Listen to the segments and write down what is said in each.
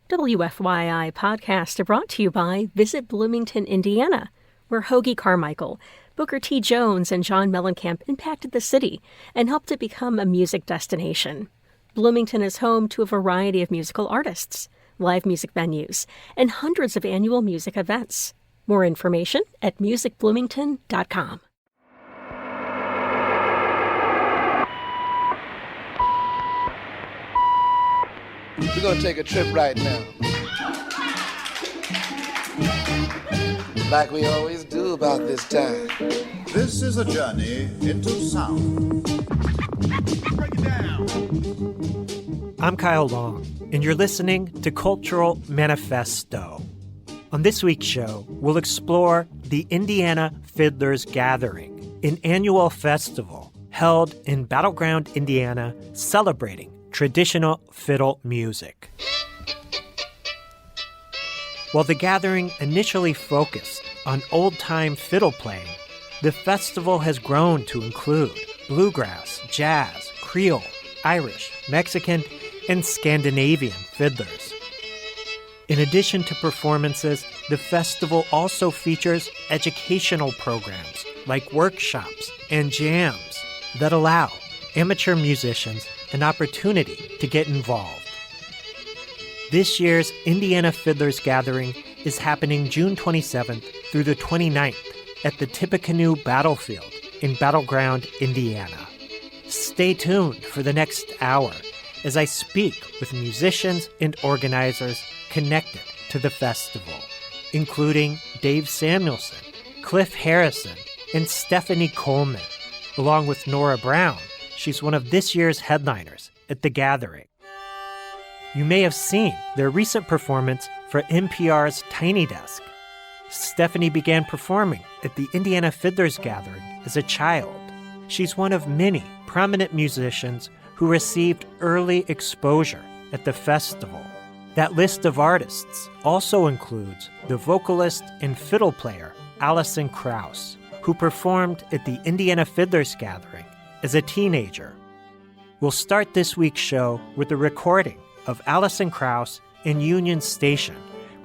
WFYI podcasts are brought to you by Visit Bloomington, Indiana, where Hoagie Carmichael, Booker T. Jones, and John Mellencamp impacted the city and helped it become a music destination. Bloomington is home to a variety of musical artists, live music venues, and hundreds of annual music events. More information at musicbloomington.com. We're going to take a trip right now. Like we always do about this time. This is a journey into sound. Break it down. I'm Kyle Long, and you're listening to Cultural Manifesto. On this week's show, we'll explore the Indiana Fiddlers Gathering, an annual festival held in Battleground, Indiana, celebrating traditional fiddle music. While the gathering initially focused on old-time fiddle playing, the festival has grown to include bluegrass, jazz, Creole, Irish, Mexican, and Scandinavian fiddlers. In addition to performances, the festival also features educational programs like workshops and jams that allow amateur musicians an opportunity to get involved. This year's Indiana Fiddlers Gathering is happening June 27th through the 29th at the Tippecanoe Battlefield in Battleground, Indiana. Stay tuned for the next hour as I speak with musicians and organizers connected to the festival, including Dave Samuelson, Cliff Harrison, and Stephanie Coleman, along with Nora Brown. She's one of this year's headliners at the gathering. You may have seen their recent performance for NPR's Tiny Desk. Stephanie began performing at the Indiana Fiddlers Gathering as a child. She's one of many prominent musicians who received early exposure at the festival. That list of artists also includes the vocalist and fiddle player Alison Krauss, who performed at the Indiana Fiddlers Gathering as a teenager. We'll start this week's show with a recording of Alison Krauss in Union Station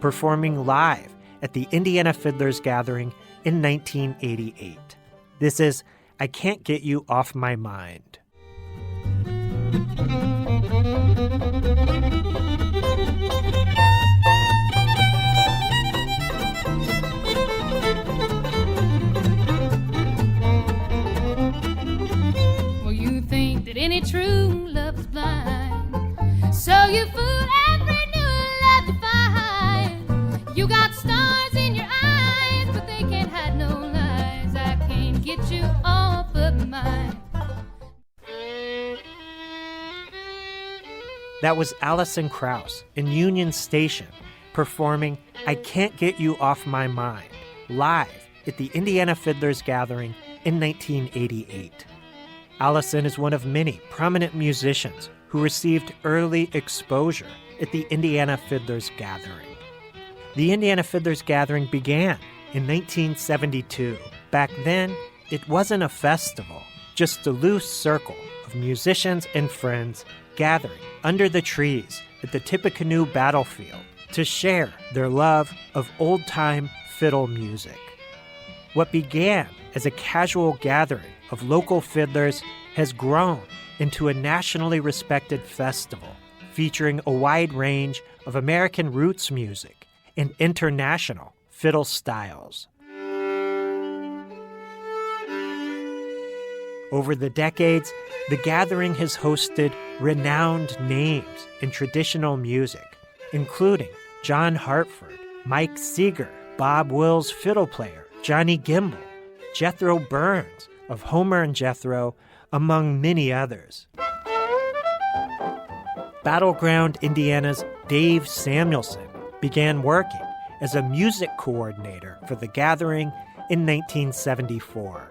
performing live at the Indiana Fiddlers Gathering in 1988. This is I Can't Get You Off My Mind. Well, you think that any true love is blind, so you fool every new love you find. You got stars in your eyes, but they can't hide no lies. I can't get you off of mine. That was Alison Krauss in Union Station performing I Can't Get You Off My Mind live at the Indiana Fiddlers Gathering in 1988. Alison is one of many prominent musicians who received early exposure at the Indiana Fiddlers Gathering. The Indiana Fiddlers Gathering began in 1972. Back then, it wasn't a festival, just a loose circle of musicians and friends gathering under the trees at the Tippecanoe Battlefield to share their love of old-time fiddle music. What began as a casual gathering of local fiddlers has grown into a nationally respected festival featuring a wide range of American roots music and international fiddle styles. Over the decades, the gathering has hosted renowned names in traditional music, including John Hartford, Mike Seeger, Bob Wills fiddle player, Johnny Gimble, Jethro Burns of Homer and Jethro, among many others. Battleground, Indiana's Dave Samuelson began working as a music coordinator for the gathering in 1974.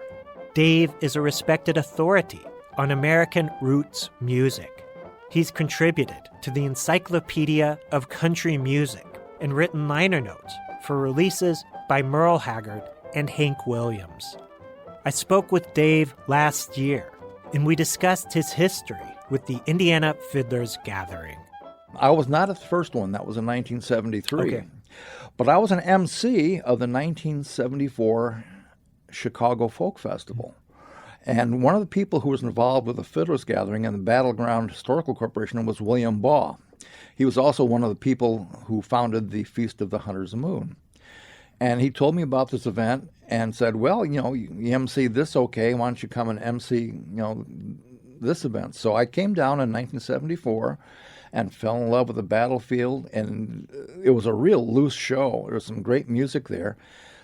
Dave is a respected authority on American roots music. He's contributed to the Encyclopedia of Country Music and written liner notes for releases by Merle Haggard and Hank Williams. I spoke with Dave last year, and we discussed his history with the Indiana Fiddlers Gathering. I was not at the first one. That was in 1973. Okay. But I was an MC of the 1974 Chicago Folk Festival. And one of the people who was involved with the Fiddlers Gathering and the Battleground Historical Corporation was William Baugh. He was also one of the people who founded the Feast of the Hunters Moon. And he told me about this event and said, well, you know, you MC this, okay, why don't you come and MC, you know, this event? So I came down in 1974 and fell in love with the Battlefield, and it was a real loose show. There was some great music there,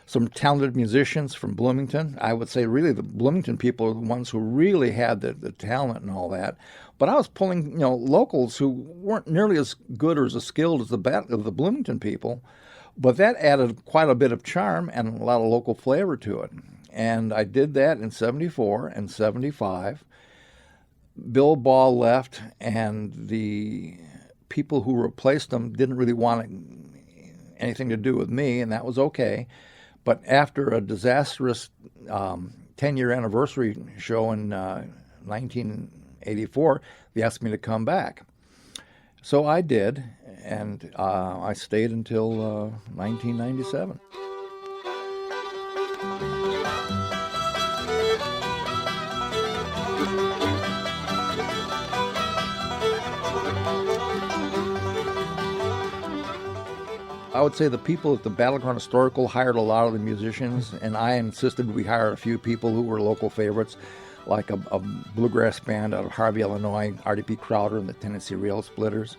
some talented musicians from Bloomington. I would say really the Bloomington people are the ones who really had the talent and all that. But I was pulling, you know, locals who weren't nearly as good or as skilled as the Bloomington people, but that added quite a bit of charm and a lot of local flavor to it. And I did that in 74 and 75. Bill Baugh left, and the people who replaced him didn't really want anything to do with me, and that was okay. But after a disastrous 10-year anniversary show in 1984, they asked me to come back. So I did, and I stayed until 1997. I would say the people at the Battleground Historical hired a lot of the musicians, and I insisted we hire a few people who were local favorites, like a bluegrass band out of Harvey, Illinois, R.D.P. Crowder and the Tennessee Rail Splitters.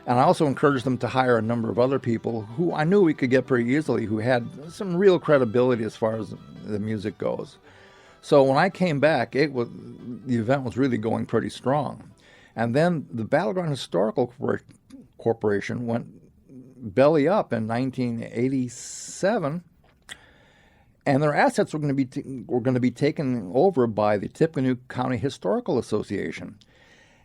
And I also encouraged them to hire a number of other people who I knew we could get pretty easily, who had some real credibility as far as the music goes. So when I came back, the event was really going pretty strong. And then the Battleground Historical Corporation went belly up in 1987, and their assets were going to be taken over by the Tippecanoe County Historical Association.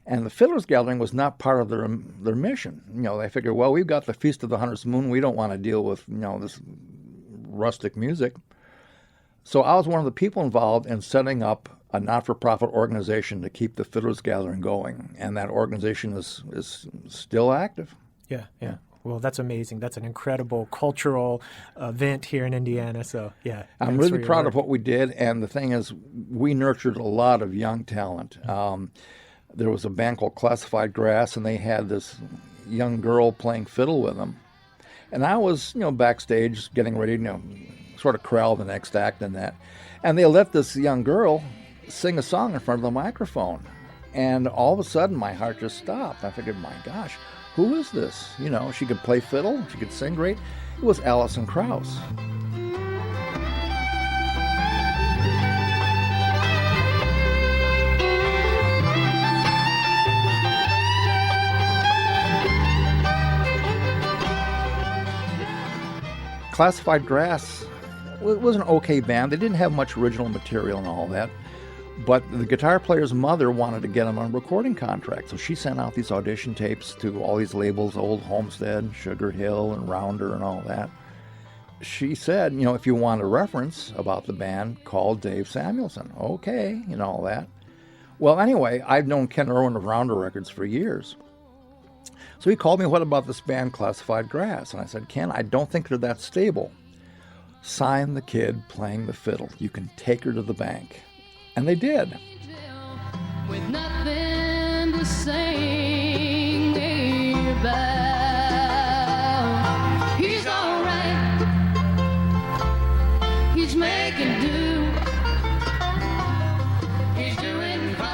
And the Fiddlers Gathering was not part of their mission. You know, they figured, well, we've got the Feast of the Hunters Moon. We don't want to deal with, you know, this rustic music. So I was one of the people involved in setting up a not-for-profit organization to keep the Fiddlers Gathering going, and that organization is still active. Yeah. Well, that's amazing. That's an incredible cultural event here in Indiana. So, yeah. I'm really proud of what we did. And the thing is, we nurtured a lot of young talent. There was a band called Classified Grass, and they had this young girl playing fiddle with them. And I was, you know, backstage getting ready, you know, sort of corral the next act and that. And they let this young girl sing a song in front of the microphone. And all of a sudden, my heart just stopped. I figured, my gosh, who is this? You know, she could play fiddle, she could sing great. It was Alison Krauss. Classified Grass was an okay band. They didn't have much original material and all that. But the guitar player's mother wanted to get him on a recording contract, so she sent out these audition tapes to all these labels, Old Homestead, Sugar Hill, and Rounder, and all that. She said, you know, if you want a reference about the band, call Dave Samuelson. Okay, and all that. Well, anyway, I've known Ken Irwin of Rounder Records for years. So he called me, what about this band Classified Grass? And I said, Ken, I don't think they're that stable. Sign the kid playing the fiddle. You can take her to the bank. And they did. With nothing to sing about. He's all right. He's making do. He's doing fine.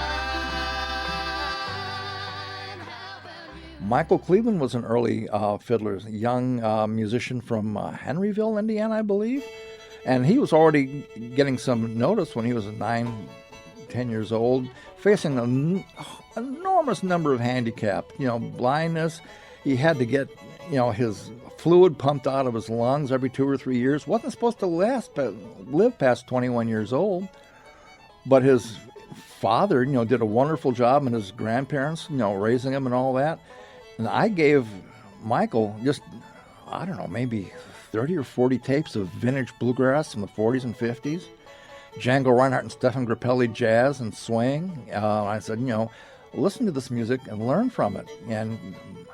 How about you? Michael Cleveland was an early fiddler, a young musician from Henryville, Indiana, I believe. And he was already getting some notice when he was 9, 10 years old, facing an enormous number of handicap, you know, blindness. He had to get, you know, his fluid pumped out of his lungs every 2 or 3 years. Wasn't supposed to live past 21 years old. But his father, you know, did a wonderful job, and his grandparents, you know, raising him and all that. And I gave Michael just, I don't know, maybe 30 or 40 tapes of vintage bluegrass from the 40s and 50s, Django Reinhardt and Stephen Grappelli jazz and swing. I said, you know, listen to this music and learn from it. And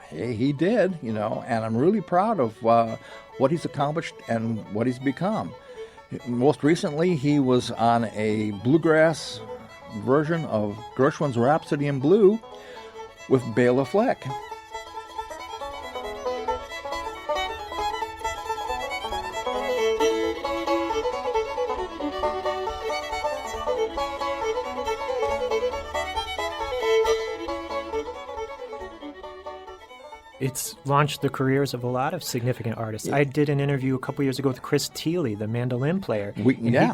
hey, he did, and I'm really proud of what he's accomplished and what he's become. Most recently, he was on a bluegrass version of Gershwin's Rhapsody in Blue with Bela Fleck. It's launched the careers of a lot of significant artists. I did an interview a couple years ago with Chris Thiele, the mandolin player.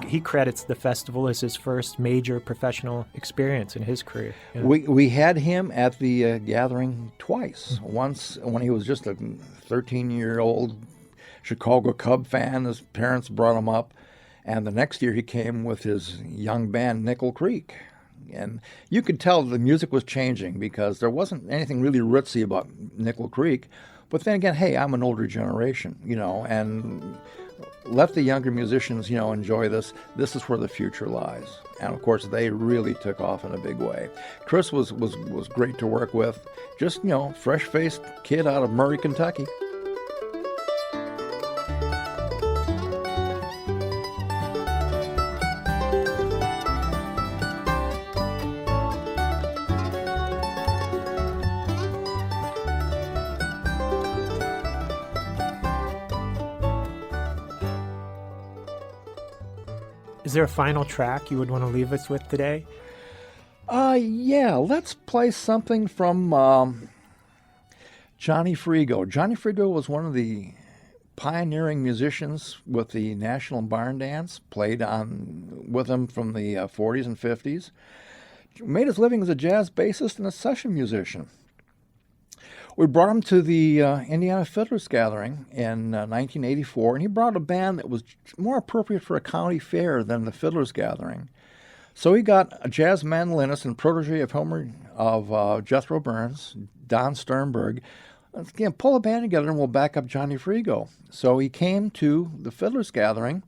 He credits the festival as his first major professional experience in his career. We had him at the gathering twice. Once when he was just a 13-year-old Chicago Cub fan. His parents brought him up. And the next year he came with his young band, Nickel Creek. And you could tell the music was changing because there wasn't anything really ritzy about Nickel Creek. But then again, hey, I'm an older generation, and let the younger musicians, enjoy this. This is where the future lies. And of course, they really took off in a big way. Chris was great to work with. Just, fresh-faced kid out of Murray, Kentucky. Is there a final track you would want to leave us with today? Yeah, let's play something from Johnny Frigo. Johnny Frigo was one of the pioneering musicians with the National Barn Dance, played with them from the 40s and 50s. Made his living as a jazz bassist and a session musician. We brought him to the Indiana Fiddlers Gathering in 1984, and he brought a band that was more appropriate for a county fair than the Fiddlers Gathering. So he got a jazz mandolinist and protege of Jethro Burns, Don Sternberg. Again, pull a band together and we'll back up Johnny Frigo. So he came to the Fiddlers Gathering,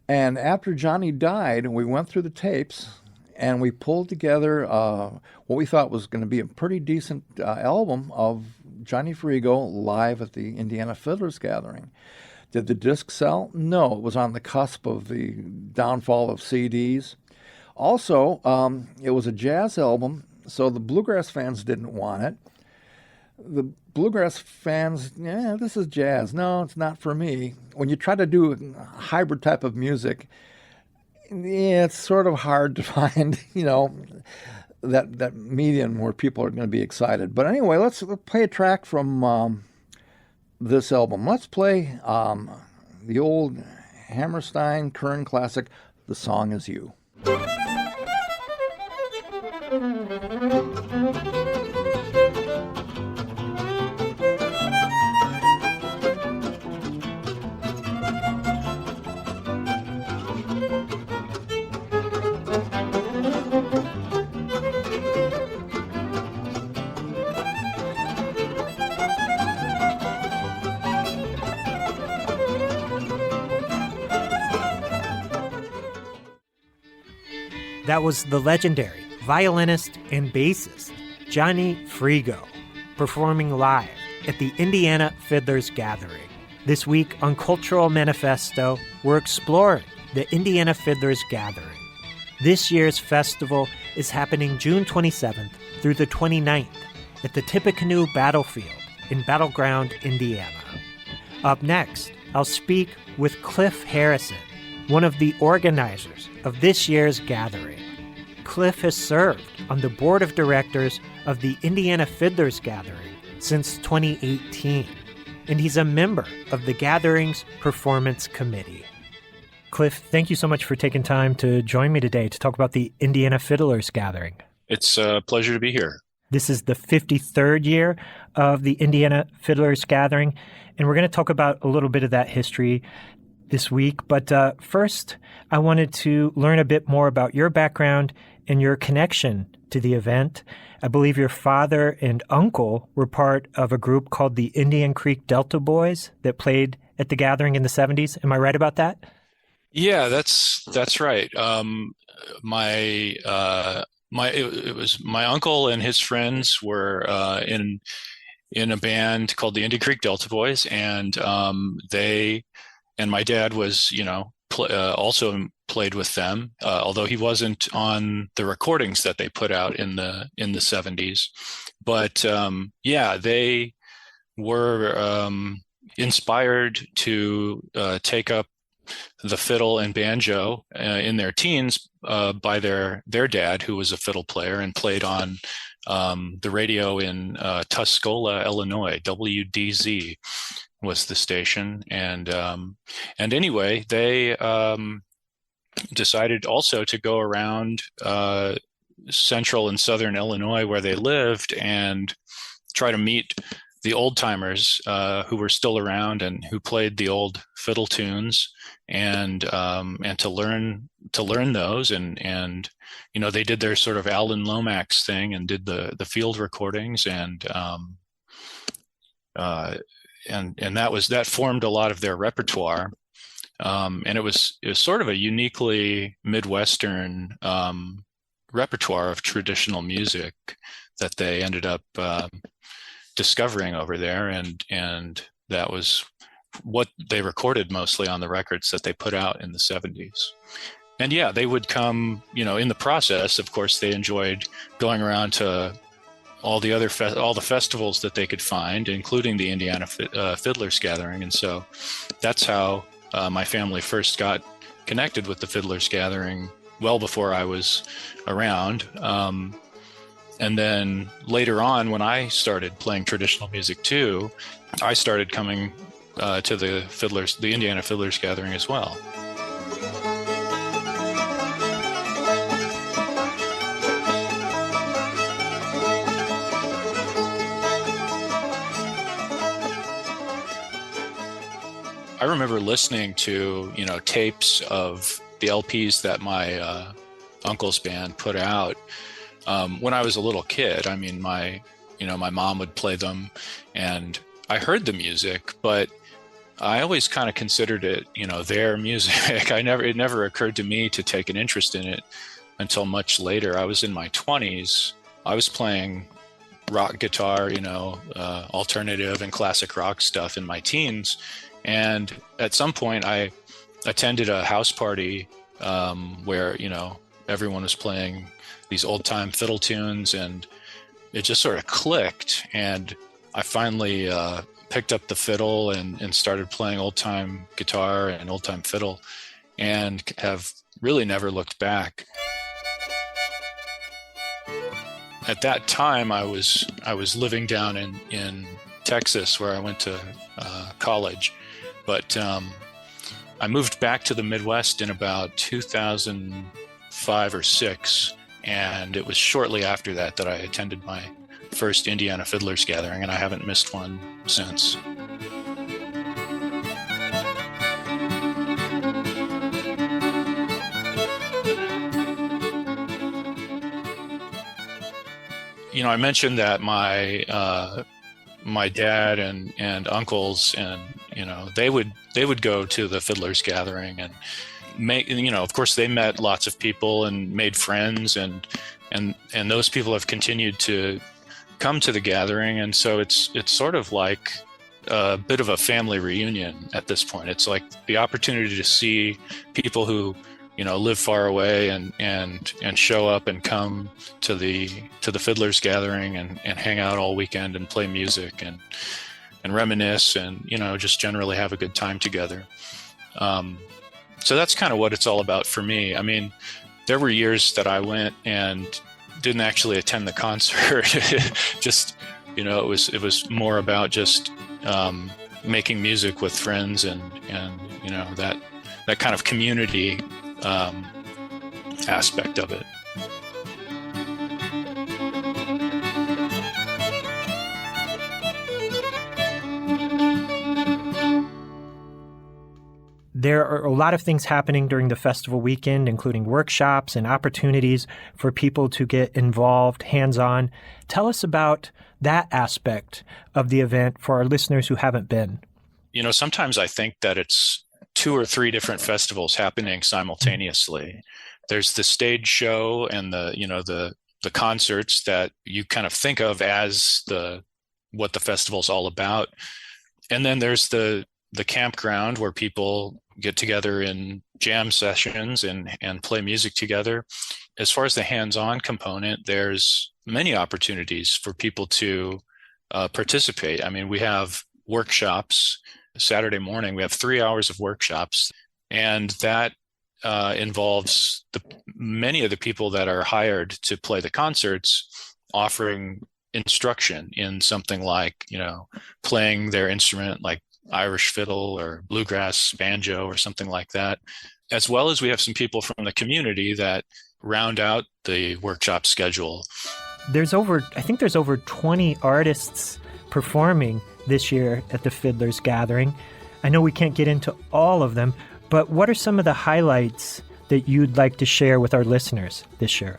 and after Johnny died, we went through the tapes, and we pulled together what we thought was going to be a pretty decent album of Johnny Frigo live at the Indiana Fiddlers Gathering. Did the disc sell? No, it was on the cusp of the downfall of CDs. Also, it was a jazz album, so the bluegrass fans didn't want it. The bluegrass fans, this is jazz. No, it's not for me. When you try to do a hybrid type of music, it's sort of hard to find, that medium where people are going to be excited. But anyway, let's play a track from this album. Let's play the old Hammerstein Kern classic, The Song Is You. That was the legendary violinist and bassist Johnny Frigo performing live at the Indiana Fiddlers Gathering. This week on Cultural Manifesto, we're exploring the Indiana Fiddlers Gathering. This year's festival is happening June 27th through the 29th at the Tippecanoe Battlefield in Battleground, Indiana. Up next, I'll speak with Cliff Harrison, one of the organizers of this year's gathering. Cliff has served on the board of directors of the Indiana Fiddlers Gathering since 2018, and he's a member of the gathering's performance committee. Cliff, thank you so much for taking time to join me today to talk about the Indiana Fiddlers Gathering. It's a pleasure to be here. This is the 53rd year of the Indiana Fiddlers Gathering, and we're going to talk about a little bit of that history this week. But first, I wanted to learn a bit more about your background and your connection to the event. I believe your father and uncle were part of a group called the Indian Creek Delta Boys that played at the gathering in the 70s. Am I right about that? Yeah, that's right. My it was my uncle and his friends were in a band called the Indian Creek Delta Boys, and my dad was, also played with them, although he wasn't on the recordings that they put out in the 70s. But they were inspired to take up the fiddle and banjo in their teens by their dad, who was a fiddle player and played on the radio in Tuscola, Illinois. WDZ was the station, and anyway, they decided also to go around central and southern Illinois where they lived and try to meet the old timers who were still around and who played the old fiddle tunes, and to learn those, and they did their sort of Alan Lomax thing and did the field recordings, and that formed a lot of their repertoire, and it was sort of a uniquely Midwestern repertoire of traditional music that they ended up discovering over there, and that was what they recorded mostly on the records that they put out in the 70s. And they would come, in the process, of course, they enjoyed going around to all the festivals that they could find, including the Indiana Fiddlers Gathering. And so that's how my family first got connected with the Fiddlers Gathering, well before I was around. And then later on, when I started playing traditional music too, I started coming to the Indiana Fiddlers Gathering as well. I remember listening to, tapes of the LPs that my uncle's band put out when I was a little kid. I mean, my mom would play them, and I heard the music, but I always kind of considered it, their music. It never occurred to me to take an interest in it until much later. I was in my 20s. I was playing rock guitar, alternative and classic rock stuff in my teens. And at some point I attended a house party where, everyone was playing these old time fiddle tunes, and it just sort of clicked. And I finally picked up the fiddle and started playing old time guitar and old time fiddle, and have really never looked back. At that time, I was living down in Texas, where I went to college. But I moved back to the Midwest in about 2005 or 6, and it was shortly after that I attended my first Indiana Fiddlers Gathering, and I haven't missed one since. I mentioned that my dad and uncles, and they would go to the Fiddlers Gathering and make, of course they met lots of people and made friends, and those people have continued to come to the gathering, and so it's sort of like a bit of a family reunion at this point. It's like the opportunity to see people who live far away and show up and come to the Fiddlers Gathering and hang out all weekend and play music and reminisce and just generally have a good time together. So that's kind of what it's all about for me. I mean, there were years that I went and didn't actually attend the concert. Just it was more about just making music with friends and that kind of community aspect of it. There are a lot of things happening during the festival weekend, including workshops and opportunities for people to get involved, hands-on. Tell us about that aspect of the event for our listeners who haven't been. Sometimes I think that it's 2 or 3 different festivals happening simultaneously. There's the stage show and the the concerts that you kind of think of as what the festival's all about. And then there's the campground where people get together in jam sessions and play music together. As far as the hands-on component, there's many opportunities for people to participate. I mean, we have workshops. Saturday morning, we have 3 hours of workshops, and that involves many of the people that are hired to play the concerts offering instruction in something like, playing their instrument like Irish fiddle or bluegrass banjo or something like that, as well as we have some people from the community that round out the workshop schedule. I think there's over 20 artists performing this year at the Fiddlers Gathering. I know we can't get into all of them, but what are some of the highlights that you'd like to share with our listeners this year?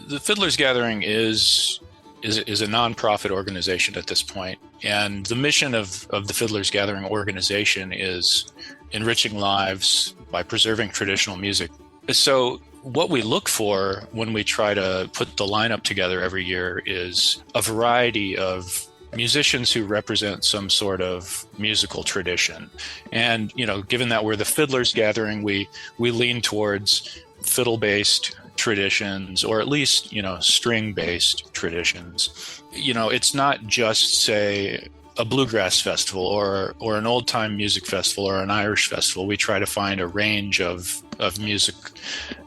The Fiddlers Gathering is a nonprofit organization at this point, and the mission of the Fiddlers Gathering organization is enriching lives by preserving traditional music. So what we look for when we try to put the lineup together every year is a variety of musicians who represent some sort of musical tradition. And, given that we're the Fiddlers Gathering, we lean towards fiddle-based traditions, or at least, string-based traditions. It's not just, say, a bluegrass festival or an old-time music festival or an Irish festival. We try to find a range of music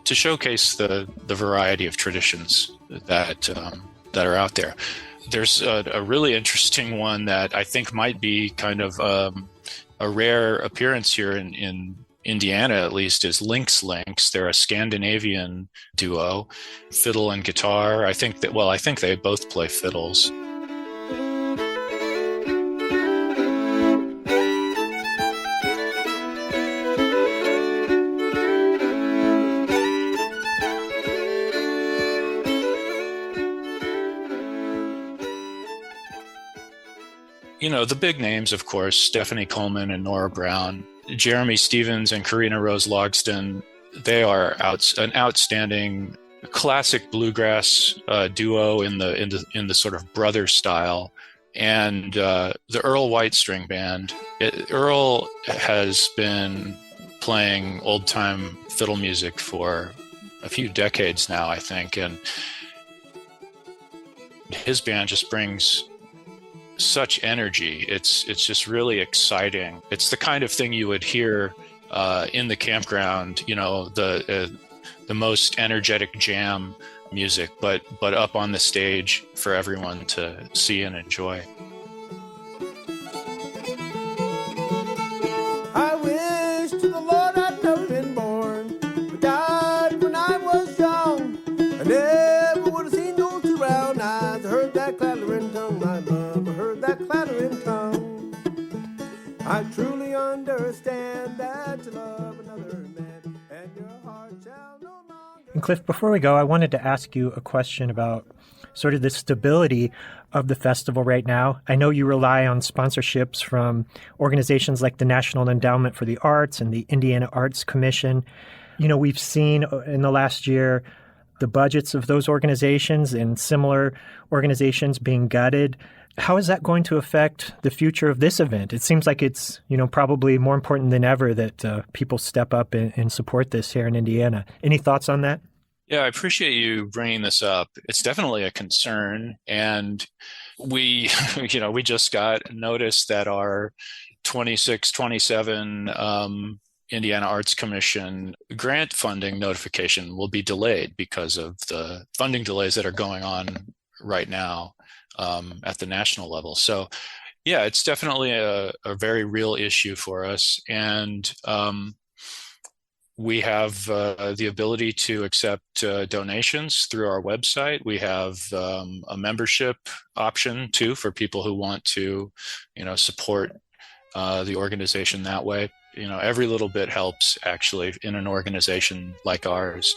to showcase the variety of traditions that are out there. There's a really interesting one that I think might be kind of a rare appearance here in Indiana, at least, is Lynx. They're a Scandinavian duo, fiddle and guitar. I think they both play fiddles. The big names, of course, Stephanie Coleman and Nora Brown, Jeremy Stevens and Karina Rose Logston. They are an outstanding classic bluegrass duo in the sort of brother style. And the Earl White String Band. Earl has been playing old-time fiddle music for a few decades now, I think, and his band just brings such energy. It's just really exciting. It's the kind of thing you would hear in the campground, the most energetic jam music, but up on the stage for everyone to see and enjoy. I wish to the Lord I'd never been born, but died when I was young. I never would have seen those two brown eyes. I heard that clattering tongue, my love. I heard that clattering tongue. I truly understand that you love another man, and your heart shall no longer. And Cliff, before we go, I wanted to ask you a question about sort of the stability of the festival right now. I know you rely on sponsorships from organizations like the National Endowment for the Arts and the Indiana Arts Commission. We've seen in the last year the budgets of those organizations and similar organizations being gutted. How is that going to affect the future of this event? It seems like it's, probably more important than ever that people step up and support this here in Indiana. Any thoughts on that? Yeah, I appreciate you bringing this up. It's definitely a concern. And we just got notice that our 26-27 Indiana Arts Commission grant funding notification will be delayed because of the funding delays that are going on right now at the national level. So, yeah, it's definitely a very real issue for us. And we have the ability to accept donations through our website. We have a membership option, too, for people who want to, support the organization that way. Every little bit helps, actually, in an organization like ours.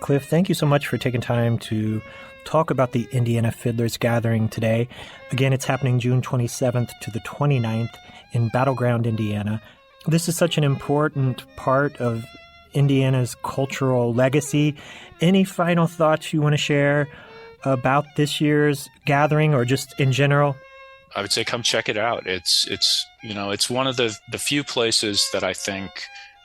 Cliff, thank you so much for taking time to talk about the Indiana Fiddlers Gathering today. Again, it's happening June 27th to the 29th in Battleground, Indiana. This is such an important part of Indiana's cultural legacy. Any final thoughts you want to share about this year's gathering or just in general? I would say come check it out. It's one of the few places that I think,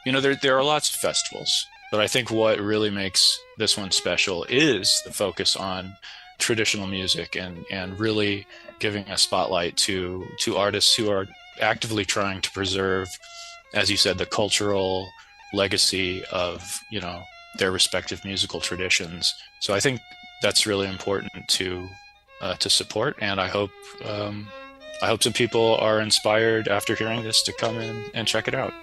there are lots of festivals, but I think what really makes this one special is the focus on traditional music and really giving a spotlight to artists who are actively trying to preserve, as you said, the cultural legacy of, their respective musical traditions. So I think that's really important to support, and I hope some people are inspired after hearing this to come in and check it out.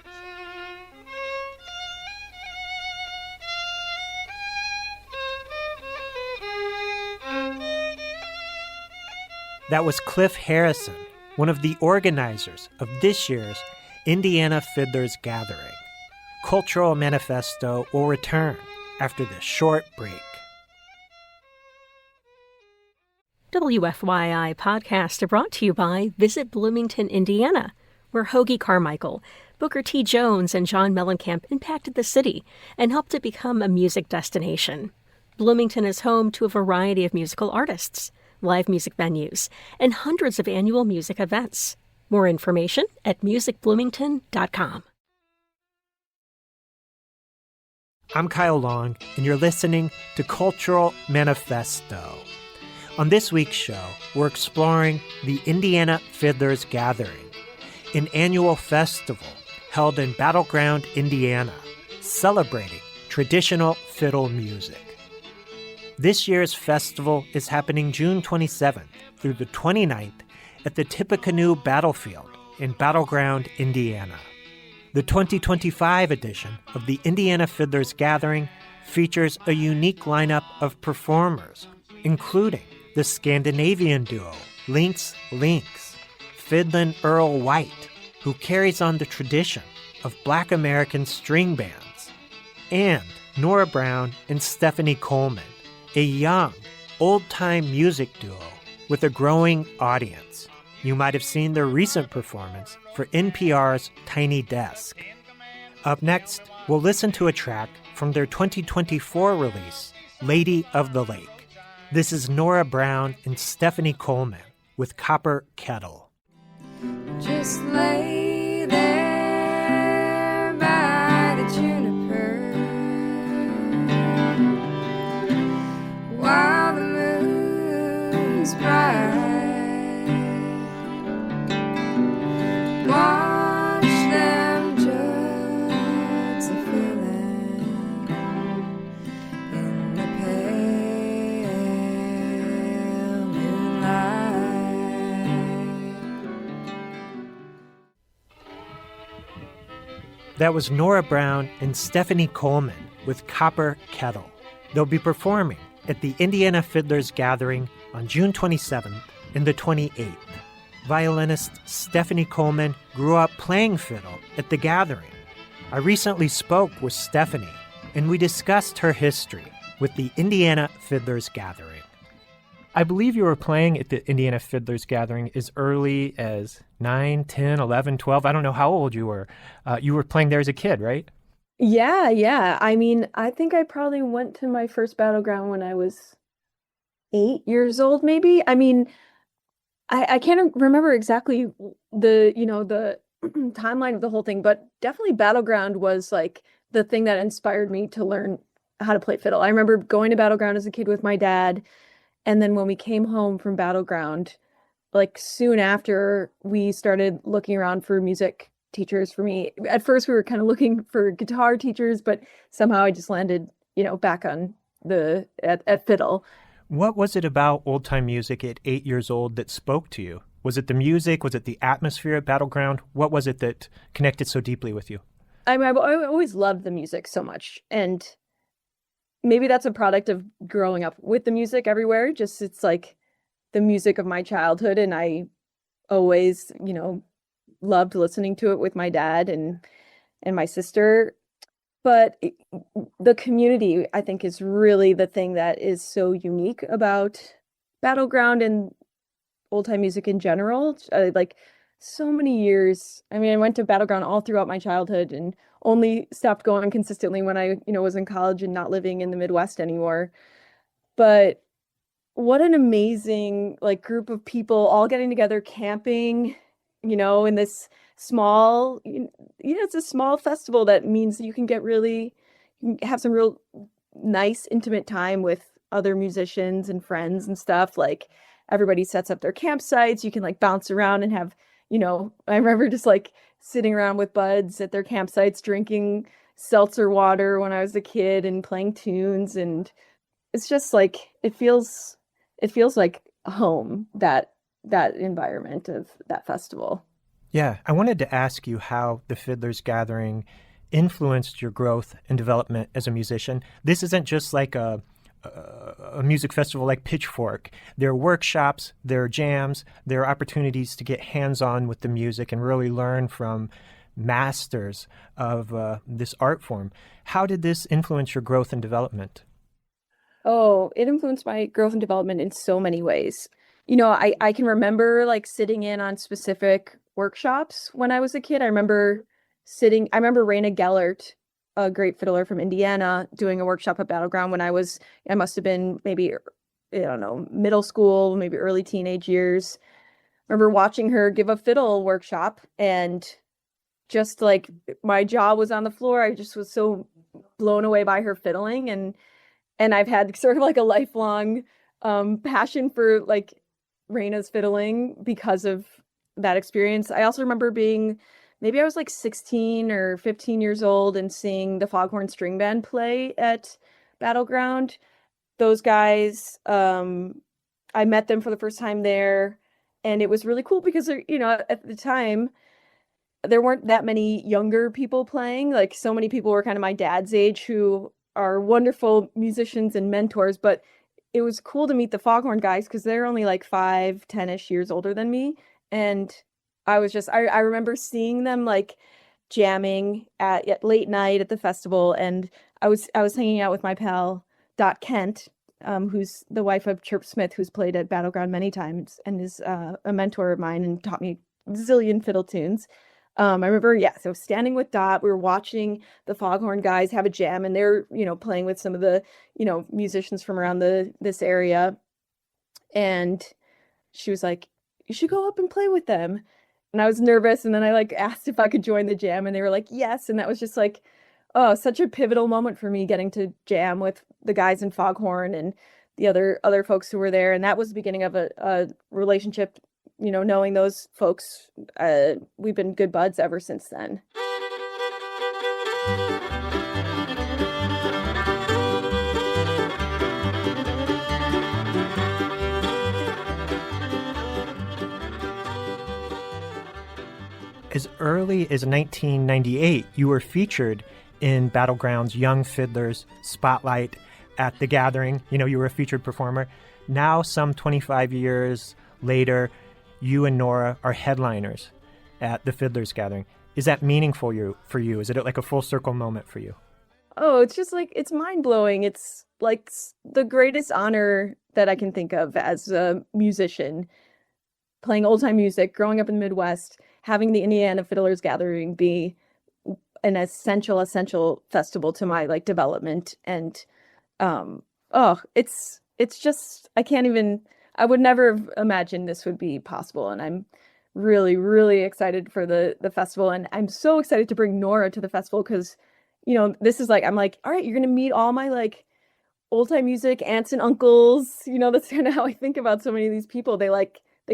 That was Cliff Harrison, one of the organizers of this year's Indiana Fiddlers Gathering. Cultural Manifesto will return after this short break. WFYI podcasts are brought to you by Visit Bloomington, Indiana, where Hoagie Carmichael, Booker T. Jones, and John Mellencamp impacted the city and helped it become a music destination. Bloomington is home to a variety of musical artists, live music venues, and hundreds of annual music events. More information at musicbloomington.com. I'm Kyle Long, and you're listening to Cultural Manifesto. On this week's show, we're exploring the Indiana Fiddlers Gathering, an annual festival held in Battleground, Indiana, celebrating traditional fiddle music. This year's festival is happening June 27th through the 29th at the Tippecanoe Battlefield in Battleground, Indiana. The 2025 edition of the Indiana Fiddlers Gathering features a unique lineup of performers, including the Scandinavian duo Lynx Lynx, Fiddlin' Earl White, who carries on the tradition of Black American string bands, and Nora Brown and Stephanie Coleman, a young, old-time music duo with a growing audience. You might have seen their recent performance for NPR's Tiny Desk. Up next, we'll listen to a track from their 2024 release, Lady of the Lake. This is Nora Brown and Stephanie Coleman with Copper Kettle. Just lay there by the juniper while the moon's bright. Watch them jugs a filling in the pale moonlight. That was Nora Brown and Stephanie Coleman with Copper Kettle. They'll be performing at the Indiana Fiddlers Gathering on June 27th and the 28th. Violinist Stephanie Coleman grew up playing fiddle at the gathering. I recently spoke with Stephanie, and we discussed her history with the Indiana Fiddlers Gathering. I believe you were playing at the Indiana Fiddlers Gathering as early as 9, 10, 11, 12. I don't know how old you were. You were playing there as a kid, right? Yeah. I mean, I think I probably went to my first battleground when I was 8 years old, maybe. I mean, I can't remember exactly the timeline of the whole thing, but definitely Battleground was like the thing that inspired me to learn how to play fiddle. I remember going to Battleground as a kid with my dad, and then when we came home from Battleground, like soon after, we started looking around for music teachers for me. At first, we were kind of looking for guitar teachers, but somehow I just landed, back on at fiddle. What was it about old-time music at 8 years old that spoke to you? Was it the music? Was it the atmosphere at Battleground? What was it that connected so deeply with you? I mean, I always loved the music so much. And maybe that's a product of growing up with the music everywhere. Just it's like the music of my childhood. And I always, loved listening to it with my dad and my sister. But the community, I think, is really the thing that is so unique about Battleground and old-time music in general. Like, so many years. I mean, I went to Battleground all throughout my childhood and only stopped going consistently when I, was in college and not living in the Midwest anymore. But what an amazing like group of people all getting together camping, in this small, it's a small festival that means you can you can have some real nice intimate time with other musicians and friends and stuff. Like everybody sets up their campsites. You can like bounce around and have, I remember just like sitting around with buds at their campsites drinking seltzer water when I was a kid and playing tunes, and it's just like it feels like home, that environment of that festival. Yeah, I wanted to ask you how the Fiddlers Gathering influenced your growth and development as a musician. This isn't just like a music festival like Pitchfork. There are workshops, there are jams, there are opportunities to get hands-on with the music and really learn from masters of this art form. How did this influence your growth and development? Oh, it influenced my growth and development in so many ways. I can remember like sitting in on specific workshops when I was a kid. I remember Raina Gellert, a great fiddler from Indiana, doing a workshop at Battleground when I must have been maybe, I don't know, middle school, maybe early teenage years. I remember watching her give a fiddle workshop, and just like my jaw was on the floor. I just was so blown away by her fiddling, and I've had sort of like a lifelong passion for like Raina's fiddling because of that experience. I also remember maybe I was like 16 or 15 years old and seeing the Foghorn String Band play at Battleground. Those guys, I met them for the first time there, and it was really cool because at the time there weren't that many younger people playing. Like so many people were kind of my dad's age who are wonderful musicians and mentors, but it was cool to meet the Foghorn guys because they're only like 5, 10-ish years older than me. And I remember seeing them like jamming at late night at the festival. And I was hanging out with my pal, Dot Kent, who's the wife of Chirp Smith, who's played at Battleground many times and is a mentor of mine and taught me a zillion fiddle tunes. I remember, so standing with Dot, we were watching the Foghorn guys have a jam, and they're, playing with some of the, musicians from around this area. And she was like, you should go up and play with them. And I was nervous. And then I like asked if I could join the jam, and they were like, yes. And that was just like, oh, such a pivotal moment for me, getting to jam with the guys in Foghorn and the other folks who were there. And that was the beginning of a relationship. Knowing those folks, we've been good buds ever since then. As early as 1998, you were featured in Battleground's Young Fiddlers Spotlight at the Gathering. You were a featured performer. Now, some 25 years later, you and Nora are headliners at the Fiddlers Gathering. Is that meaningful for you? Is it like a full circle moment for you? Oh, it's just like, it's mind-blowing. It's like the greatest honor that I can think of as a musician, playing old-time music, growing up in the Midwest, having the Indiana Fiddlers Gathering be an essential festival to my like development. And it's just, I would never have imagined this would be possible. And I'm really, really excited for the festival. And I'm so excited to bring Nora to the festival because, this is like, I'm like, all right, you're going to meet all my like old time music aunts and uncles. That's kind of how I think about so many of these people. They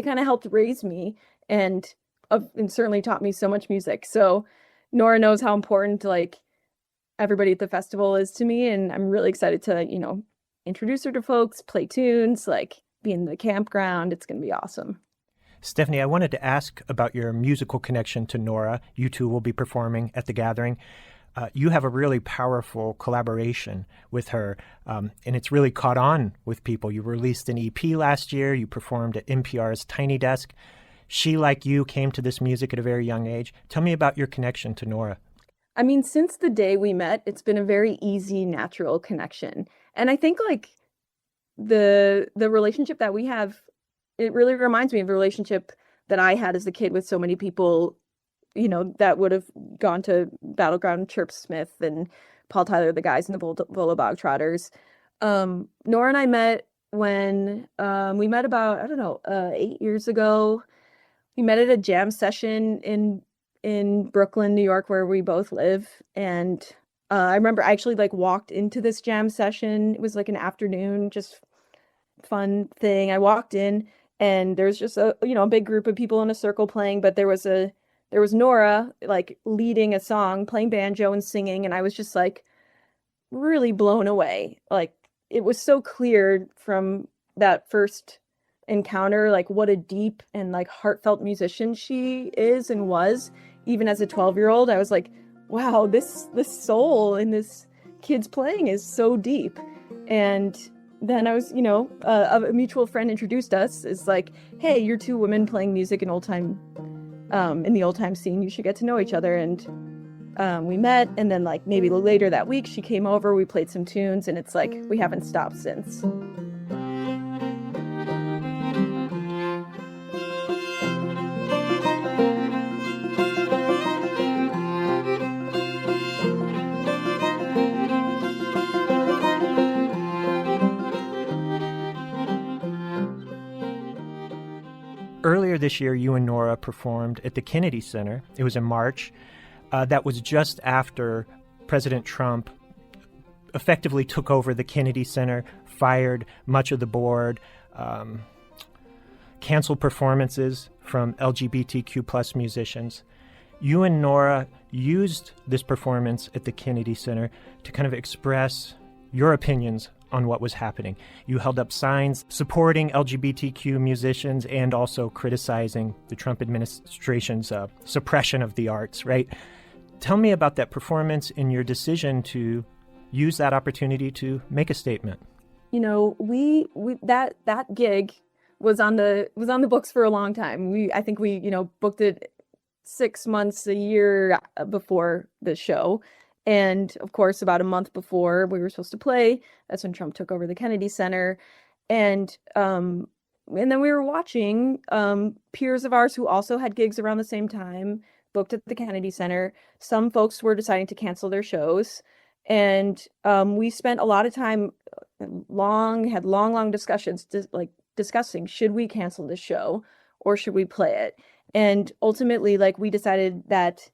kind of helped raise me and certainly taught me so much music. So Nora knows how important like everybody at the festival is to me. And I'm really excited to, introduce her to folks, play tunes, like be in the campground. It's going to be awesome. Stephanie, I wanted to ask about your musical connection to Nora. You two will be performing at the Gathering. You have a really powerful collaboration with her, and it's really caught on with people. You released an EP last year. You performed at NPR's Tiny Desk. She, like you, came to this music at a very young age. Tell me about your connection to Nora. I mean, since the day we met, it's been a very easy, natural connection. And I think like the relationship that we have, it really reminds me of the relationship that I had as a kid with so many people, that would have gone to Battleground, Chirp Smith and Paul Tyler, the guys in the Vola Bog Trotters. Nora and I met when we met about, I don't know, 8 years ago. We met at a jam session in Brooklyn, New York, where we both live. And I remember I actually like walked into this jam session. It was like an afternoon, just fun thing. I walked in and there's just a big group of people in a circle playing, but there was Nora like leading a song, playing banjo and singing, and I was just like really blown away. Like it was so clear from that first encounter, like what a deep and like heartfelt musician she is and was, even as a 12-year-old. I was like, wow, this soul in this kid's playing is so deep. And then I was, a mutual friend introduced us as like, hey, you're two women playing music in in the old time scene. You should get to know each other. And we met, and then like maybe later that week she came over, we played some tunes, and it's like we haven't stopped since. Earlier this year, you and Nora performed at the Kennedy Center. It was in March. That was just after President Trump effectively took over the Kennedy Center, fired much of the board, canceled performances from LGBTQ plus musicians. You and Nora used this performance at the Kennedy Center to kind of express your opinions on what was happening. You held up signs supporting LGBTQ musicians and also criticizing the Trump administration's suppression of the arts, right? Tell me about that performance and your decision to use that opportunity to make a statement. We that gig was on the books for a long time. I think we booked it 6 months, a year before the show. And of course, about a month before we were supposed to play, that's when Trump took over the Kennedy Center. And then we were watching peers of ours who also had gigs around the same time, booked at the Kennedy Center. Some folks were deciding to cancel their shows. And we spent a lot of time, had long discussions, discussing, should we cancel this show or should we play it? And ultimately, we decided that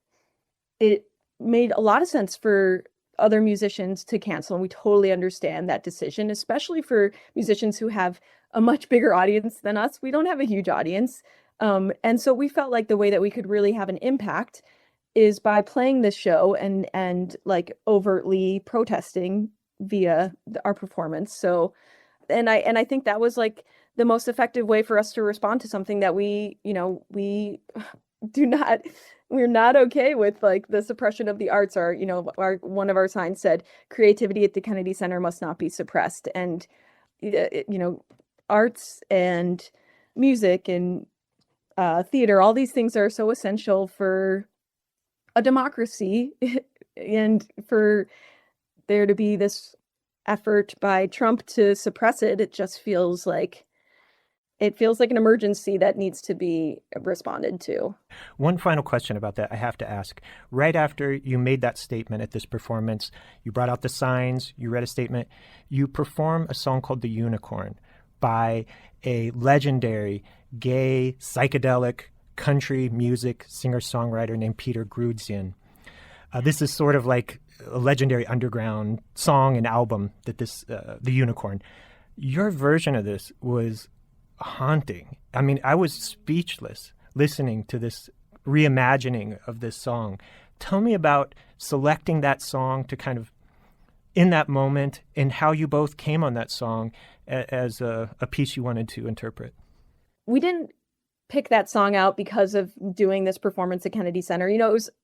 it made a lot of sense for other musicians to cancel, and we totally understand that decision, especially for musicians who have a much bigger audience than us. We don't have a huge audience, and so we felt like the way that we could really have an impact is by playing this show and overtly protesting via our performance. So, and I think that was the most effective way for us to respond to something that we we're not okay with, the suppression of the arts. One of our signs said, creativity at the Kennedy Center must not be suppressed. And, arts and music and theater, all these things are so essential for a democracy. And for there to be this effort by Trump to suppress it, it just feels like an emergency that needs to be responded to. One final question about that I have to ask. Right after you made that statement at this performance, you brought out the signs, you read a statement, you perform a song called The Unicorn by a legendary gay psychedelic country music singer-songwriter named Peter Grudzian. This is sort of like a legendary underground song and album that The Unicorn. Your version of this was haunting. I mean, I was speechless listening to this reimagining of this song. Tell me about selecting that song to kind of in that moment and how you both came on that song as a piece you wanted to interpret. We didn't pick that song out because of doing this performance at Kennedy Center.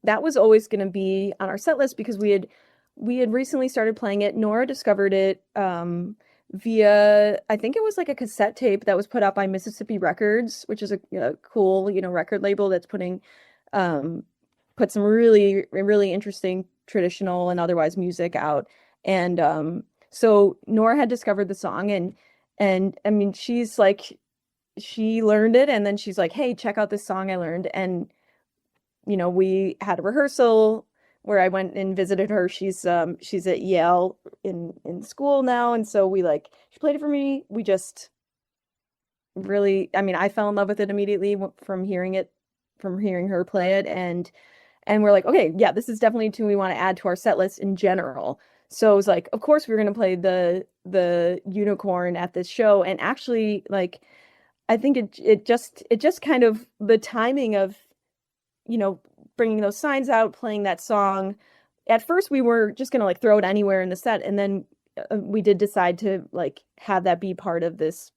That was always going to be on our set list because we had recently started playing it. Nora discovered it via, I think it was a cassette tape that was put out by Mississippi Records, which is a cool, record label that's put some really, really interesting traditional and otherwise music out. And so Nora had discovered the song, and I mean, she learned it, and then she's like, hey, check out this song I learned. And, we had a rehearsal. where I went and visited her. She's at Yale in school now, and so she played it for me. We just really, I mean, I fell in love with it immediately from hearing her play it, and we're like, okay, yeah, this is definitely a tune we want to add to our set list in general. So it was like, of course we're going to play the unicorn at this show. And actually, like, I think it just kind of the timing of, bringing those signs out, playing that song. At first we were just going to like throw it anywhere in the set. And then we did decide to like have that be part of this,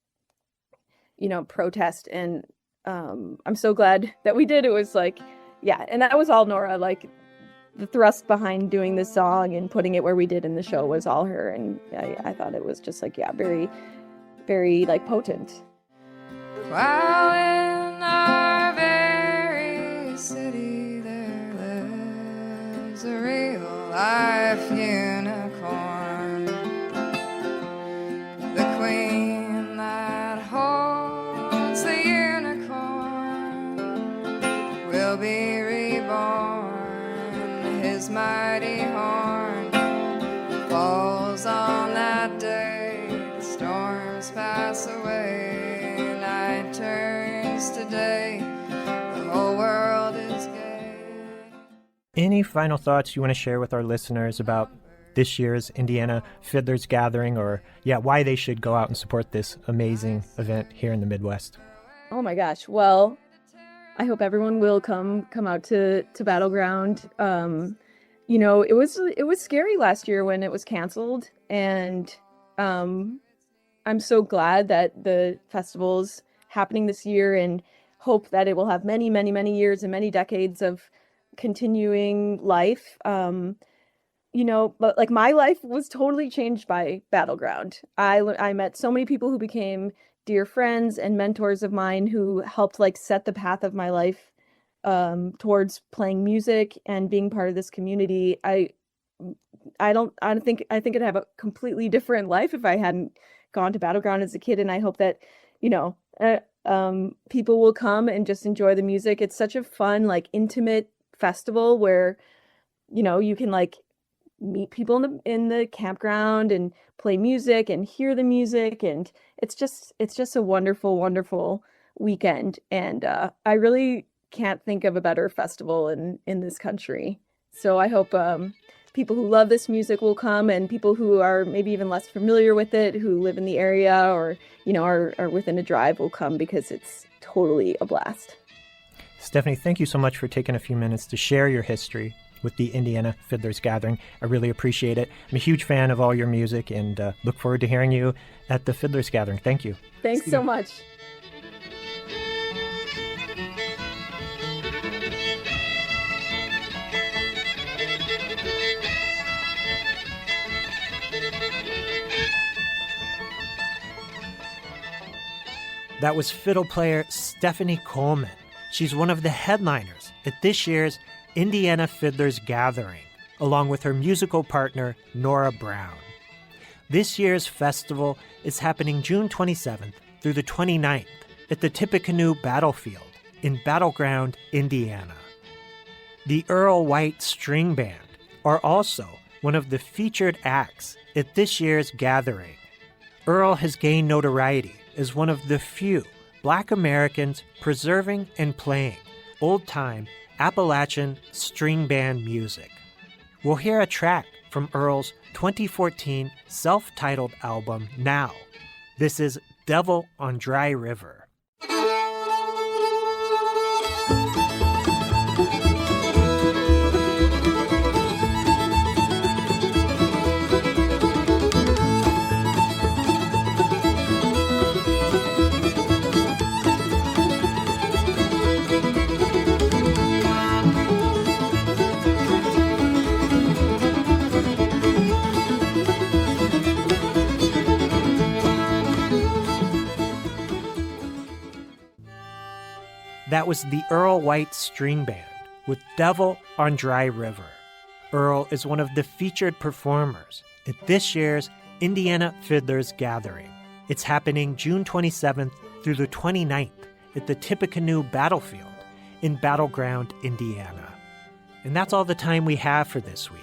protest. And I'm so glad that we did. It was like, yeah. And that was all Nora, like, the thrust behind doing this song and putting it where we did in the show was all her. And I thought it was just like, yeah, very, very like potent. While in our very city there lives a real life unicorn, the queen that holds the unicorn will be reborn. His mighty horn falls on that day. The storms pass away. Night turns to day. The whole world is gay. Any final thoughts you want to share with our listeners about this year's Indiana Fiddlers Gathering, or why they should go out and support this amazing event here in the Midwest? Oh my gosh. Well, I hope everyone will come out to Battleground. It was scary last year when it was canceled, and I'm so glad that the festival's happening this year, and hope that it will have many, many, many years and many decades of continuing life. But like my life was totally changed by Battleground. I met so many people who became dear friends and mentors of mine who helped like set the path of my life towards playing music and being part of this community. I think I'd have a completely different life if I hadn't gone to Battleground as a kid. And I hope that, people will come and just enjoy the music. It's such a fun, like intimate festival where, you can like meet people in the campground and play music and hear the music, and it's just a wonderful, wonderful weekend. And I really can't think of a better festival in this country. So I hope people who love this music will come, and people who are maybe even less familiar with it, who live in the area or are within a drive, will come, because it's totally a blast. Stephanie, thank you so much for taking a few minutes to share your history with the Indiana Fiddlers Gathering. I really appreciate it. I'm a huge fan of all your music, and look forward to hearing you at the Fiddlers Gathering. Thank you. Thanks so much. That was fiddle player Stephanie Coleman. She's one of the headliners at this year's Indiana Fiddlers Gathering, along with her musical partner, Nora Brown. This year's festival is happening June 27th through the 29th at the Tippecanoe Battlefield in Battleground, Indiana. The Earl White String Band are also one of the featured acts at this year's gathering. Earl has gained notoriety as one of the few Black Americans preserving and playing old-time Appalachian string band music. We'll hear a track from Earl's 2014 self-titled album, Now. This is Devil on Dry River. That was the Earl White String Band with Devil on Dry River. Earl is one of the featured performers at this year's Indiana Fiddlers Gathering. It's happening June 27th through the 29th at the Tippecanoe Battlefield in Battleground, Indiana. And that's all the time we have for this week.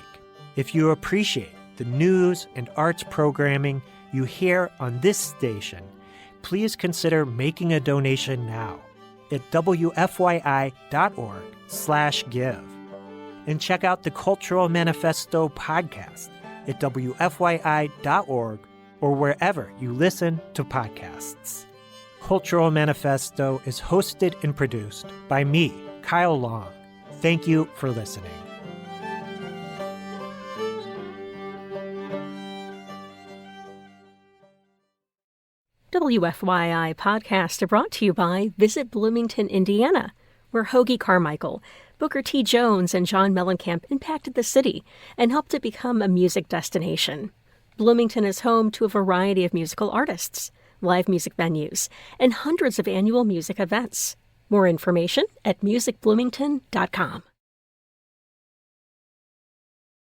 If you appreciate the news and arts programming you hear on this station, please consider making a donation now at wfyi.org/give. And check out the Cultural Manifesto podcast at wfyi.org or wherever you listen to podcasts. Cultural Manifesto is hosted and produced by me, Kyle Long. Thank you for listening. WFYI podcasts are brought to you by Visit Bloomington, Indiana, where Hoagie Carmichael, Booker T. Jones, and John Mellencamp impacted the city and helped it become a music destination. Bloomington is home to a variety of musical artists, live music venues, and hundreds of annual music events. More information at musicbloomington.com.